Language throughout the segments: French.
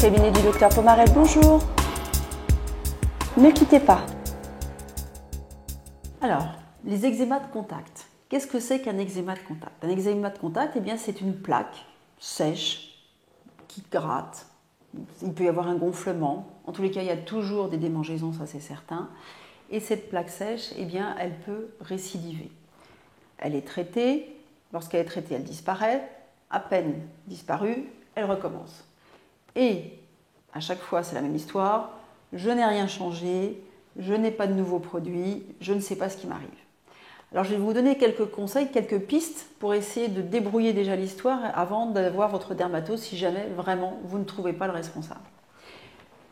cabinet du docteur Pomarel, bonjour. Ne quittez pas. Alors, les eczémas de contact. Qu'est-ce que c'est qu'un eczéma de contact? Un eczéma de contact, eh bien, c'est une plaque sèche qui gratte. Il peut y avoir un gonflement. En tous les cas, il y a toujours des démangeaisons, ça c'est certain. Et cette plaque sèche, eh bien, elle peut récidiver. Elle est traitée. Lorsqu'elle est traitée, elle disparaît. À peine disparue, elle recommence. Et à chaque fois, c'est la même histoire. Je n'ai rien changé, je n'ai pas de nouveaux produits, je ne sais pas ce qui m'arrive. Alors, je vais vous donner quelques conseils, quelques pistes pour essayer de débrouiller déjà l'histoire avant de voir votre dermatose si jamais vraiment vous ne trouvez pas le responsable.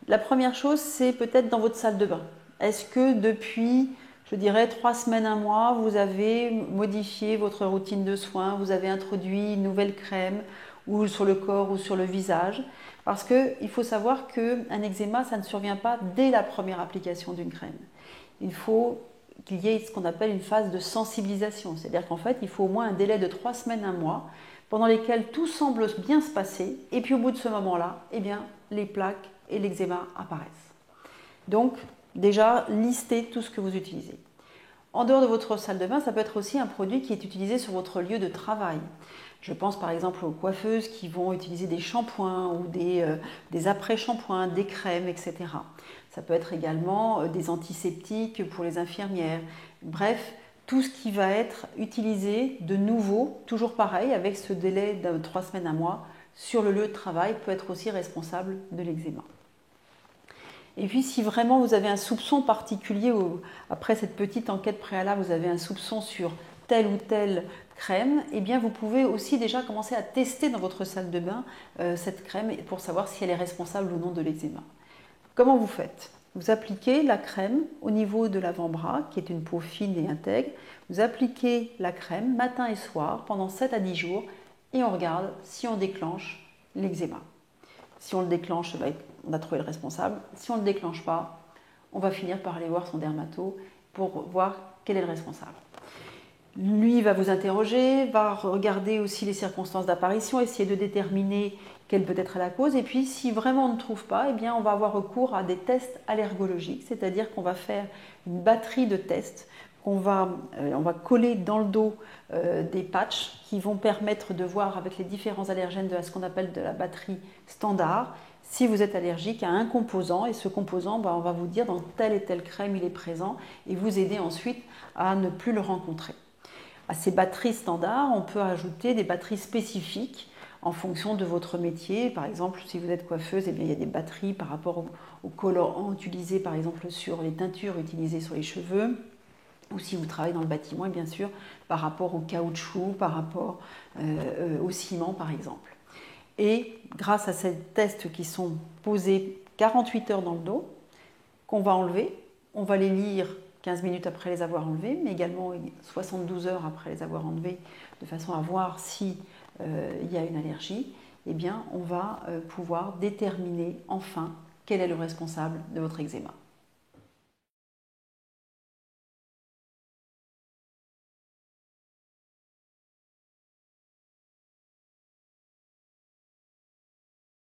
La première chose, c'est peut-être dans votre salle de bain. Est-ce que depuis, je dirais, 3 semaines, 1 mois, vous avez modifié votre routine de soins, vous avez introduit une nouvelle crème ou sur le corps ou sur le visage? Parce qu'il faut savoir qu'un eczéma, ça ne survient pas dès la première application d'une crème. Il faut qu'il y ait ce qu'on appelle une phase de sensibilisation. C'est-à-dire qu'en fait, il faut au moins un délai de 3 semaines, 1 mois, pendant lesquels tout semble bien se passer. Et puis au bout de ce moment-là, eh bien, les plaques et l'eczéma apparaissent. Donc, déjà, listez tout ce que vous utilisez. En dehors de votre salle de bain, ça peut être aussi un produit qui est utilisé sur votre lieu de travail. Je pense par exemple aux coiffeuses qui vont utiliser des shampoings ou des après-shampoings, des crèmes, etc. Ça peut être également des antiseptiques pour les infirmières. Bref, tout ce qui va être utilisé de nouveau, toujours pareil, avec ce délai de 3 semaines, 1 mois, sur le lieu de travail, peut être aussi responsable de l'eczéma. Et puis si vraiment vous avez un soupçon particulier, après cette petite enquête préalable, vous avez un soupçon sur telle ou telle crème, eh bien vous pouvez aussi déjà commencer à tester dans votre salle de bain cette crème pour savoir si elle est responsable ou non de l'eczéma. Comment vous faites? Vous appliquez la crème au niveau de l'avant-bras, qui est une peau fine et intègre. Vous appliquez la crème matin et soir pendant 7 à 10 jours et on regarde si on déclenche l'eczéma. Si on le déclenche, on a trouvé le responsable. Si on ne le déclenche pas, on va finir par aller voir son dermato pour voir quel est le responsable. Lui va vous interroger, va regarder aussi les circonstances d'apparition, essayer de déterminer quelle peut être la cause. Et puis, si vraiment on ne trouve pas, eh bien, on va avoir recours à des tests allergologiques, c'est-à-dire qu'on va faire une batterie de tests on va coller dans le dos des patchs qui vont permettre de voir avec les différents allergènes de ce qu'on appelle de la batterie standard si vous êtes allergique à un composant et ce composant, on va vous dire dans telle et telle crème il est présent et vous aider ensuite à ne plus le rencontrer. À ces batteries standards, on peut ajouter des batteries spécifiques en fonction de votre métier. Par exemple, si vous êtes coiffeuse, eh bien, il y a des batteries par rapport aux colorants utilisés par exemple sur les teintures utilisées sur les cheveux. Ou si vous travaillez dans le bâtiment, et bien sûr, par rapport au caoutchouc, par rapport au ciment, par exemple. Et grâce à ces tests qui sont posés 48 heures dans le dos, qu'on va enlever, on va les lire 15 minutes après les avoir enlevés, mais également 72 heures après les avoir enlevés, de façon à voir s'il y a une allergie, eh bien, on va pouvoir déterminer enfin quel est le responsable de votre eczéma.